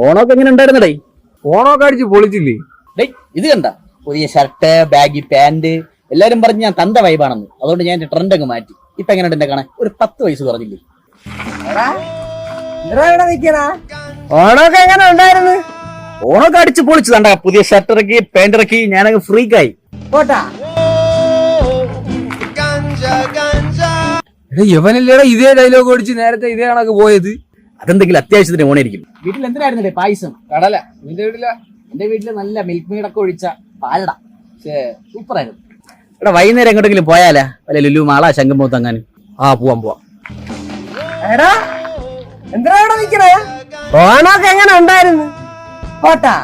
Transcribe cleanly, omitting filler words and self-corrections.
ഓണമൊക്കെ എങ്ങനെ ഉണ്ടായിരുന്നടേ? ഓണമൊക്കെ അടിച്ച് പൊളിച്ചില്ലേ? ഡേയ് ഇത് കണ്ട പുതിയ ഷർട്ട്, ബാഗി പാന്റ്, എല്ലാരും പറഞ്ഞ് ഞാൻ തന്ത വൈബാണെന്ന്. അതുകൊണ്ട് ഞാൻ ട്രെൻഡ് അങ്ങ് മാറ്റി. ഇപ്പൊ എങ്ങനെയുണ്ട് എന്നെ കാണാൻ? ഒരു 10 വയസ്സ് പറഞ്ഞില്ലേ? ഓണമൊക്കെ എങ്ങനെ ഉണ്ടായിരുന്നു? ഓണമൊക്കെ അടിച്ച് പൊളിച്ചു. തണ്ട പുതിയ ഷർട്ട് ഇറക്കി, പാന്റ് ഇറക്കി, ഞാനങ്ങ് ഫ്രീക്കായി. യവനല്ലേടാ ഇതേ ഡയലോഗ് ഓടിച്ച് നേരത്തെ ഇതേ കണക്ക് പോയത്? അതെന്തെങ്കിലും അത്യാവശ്യത്തിന് ഓണായിരിക്കും. വീട്ടിൽ എന്തിനായിരുന്നേ? പായസം, കടല. നിന്റെ വീട്ടില്? എന്റെ വീട്ടില് നല്ല മിൽക്ക് മെയ്ഡൊക്കെ ഒഴിച്ച പാലട. സൂപ്പർ ആയിരുന്നു. എടാ വൈകുന്നേരം എങ്ങോട്ടെങ്കിലും പോയാലാ? വല്ല ലുലു മാള, ശംഖുമുഖത്ത് അങ്ങനെ. പോവാം. ഓണമൊക്കെ എങ്ങനെ ഉണ്ടായിരുന്നു? പോട്ടാ.